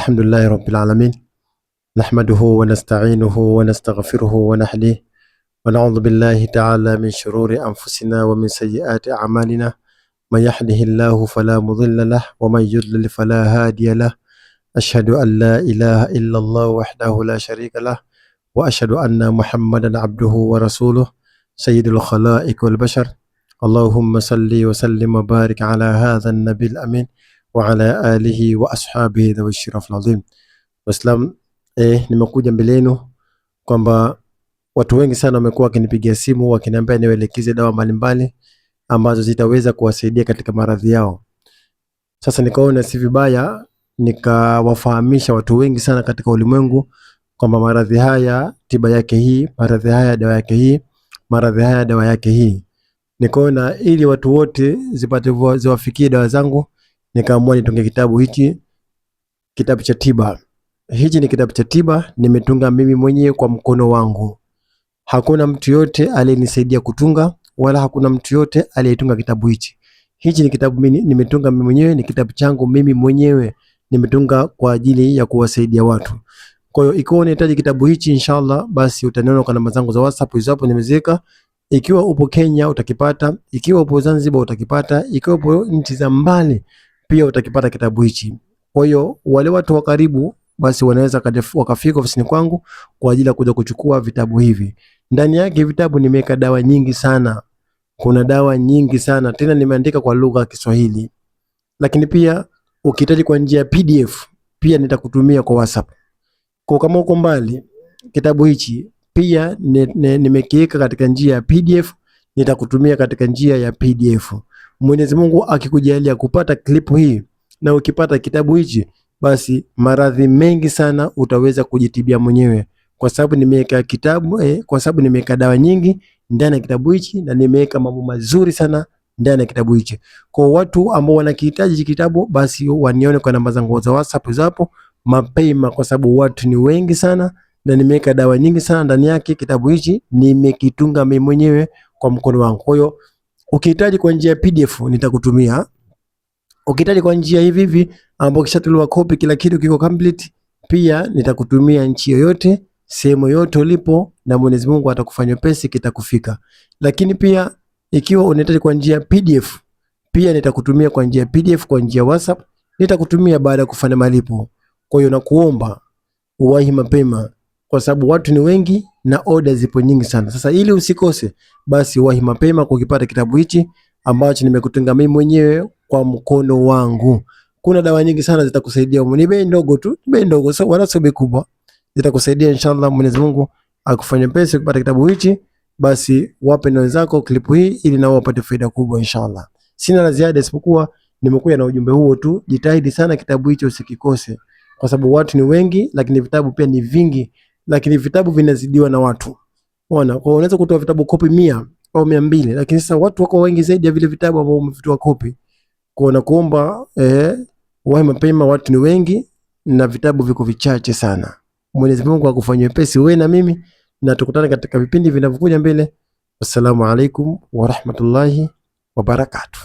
Alhamdulillahi rabbil alamin. Nahmaduhu wa nasta'inuhu wa nastaghfiruhu wa nahdih. Wa na'udhu billahi ta'ala min shururi anfusina wa min sayyiati a'malina. Man yahdihillahu fala mudilla lah wa man yudlil fala hadiya lah. Ashhadu an la ilaha illallah wahdahu la sharika lah wa ashhadu anna Muhammadan abduhu wa rasuluh sayyidul khalaiq wal bashar. Allahumma salli wa sallim wa barik ala hadha an-nabil amin wa ala alihi wa ashabihi dhawi shiraf al-azim. Waislam, nimekuja mbele yenu kwamba watu wengi sana wamekuwa wakinipigia simu wakiniambia niwaelekeze dawa mbalimbali ambazo zitaweza kuwasaidia katika maradhi yao. Sasa nikaona si vibaya nikawafahamisha watu wengi sana katika ulimwengu kwamba maradhi haya tiba yake hii, maradhi haya dawa yake hii, maradhi haya dawa yake hii. Nikaona ili watu wote ziwafikie dawa zangu, nikaamua nitunge kitabu hichi, kitabu cha tiba. Hichi ni kitabu cha tiba nimetunga mimi mwenyewe kwa mkono wangu. Hakuna mtu yote aliyenisaidia kutunga wala hakuna mtu yote aliyetunga kitabu hichi. Hichi ni kitabu mimi nimetunga mimi mwenyewe, ni kitabu changu mimi mwenyewe nimetunga kwa ajili ya kuwasaidia watu. Kwa hiyo ikiwa unahitaji kitabu hichi inshallah, basi utaniona kwa namba zangu za WhatsApp hizo hapo nimeziweka. Ikiwa upo Kenya utakipata, ikiwa upo Zanzibar utakipata, ikiwa upo nchi za mbali pia utakipata kitabu hichi. Kwa hiyo wale watu wa karibu basi wanaweza wakafika ofisini kwangu kwa ajili ya kuja kuchukua vitabu hivi. Ndani yake vitabu nimeweka dawa nyingi sana. Kuna dawa nyingi sana, tena nimeandika kwa lugha ya Kiswahili. Lakini pia ukihitaji kwa njia ya PDF pia nitakutumia kwa WhatsApp. Kwa kama uko mbali, kitabu hichi pia nimekiweka katika njia ya PDF, nitakutumia katika njia ya PDF. Mwenyezi Mungu akikujalia kupata klipu hii na ukipata kitabu hichi, basi maradhi mengi sana utaweza kujitibia mwenyewe, kwa sababu nimeweka kitabu kwa sababu nimeweka dawa nyingi ndani ya kitabu hichi na nimeweka mambo mazuri sana ndani ya kitabu hichi. Kwa watu ambao wanakihitaji kitabu, basi wanione kwa namba zangu za WhatsApp zapo mapema, kwa sababu watu ni wengi sana na nimeweka dawa nyingi sana ndani yake. Kitabu hichi nimekitunga mimi mwenyewe kwa mkono wangu. Kwa hiyo ukihitaji kwa njia ya PDF nitakutumia. Ukihitaji kwa njia hivi hivi ambapo kishatolewa copy kila kitu kiko complete, pia nitakutumia nchi yoyote, sehemu yote ulipo, na Mwenyezi Mungu atakufanya pesi kitakufika. Lakini pia ikiwa unahitaji kwa njia ya PDF, pia nitakutumia kwa njia ya PDF, kwa njia ya WhatsApp nitakutumia baada ya kufanya malipo. Kwa hiyo nakuomba uwahi mapema, kwa sababu watu ni wengi na order zipo nyingi sana. Sasa ili usikose, basi uwahi mapema kukipata kitabu hichi ambacho nimekutunga mimi mwenyewe kwa mkono wangu. Kuna dawa nyingi sana zitakusaidia. Ni bei ndogo tu, bei ndogo, so wala sio bei kubwa. Zitakusaidia inshallah. Mwenyezi Mungu akufanye pesa kupata kitabu hichi, basi wape na wenzako klipu hii ili nao wapate faida kubwa inshallah. Sina la ziada isipokuwa nimekuja na ujumbe huo tu. Jitahidi sana kitabu hicho usikikose, kwa sababu watu ni wengi lakini vitabu pia ni vingi, lakini vitabu vinazidiwa na watu. Unaona, kwa unaweza kutoa vitabu kopi 100 au 200, lakini sasa watu wako wengi zaidi ya vile vitabu ambavyo umevitoa kopi. Kwa nakuomba wahi mapema, watu ni wengi na vitabu viko vichache sana. Mwenyezi Mungu akufanyie pesi wewe na mimi, na tukutane katika vipindi vinavyokuja mbele. Wassalamu alaikum wa rahmatullahi wa barakatuh.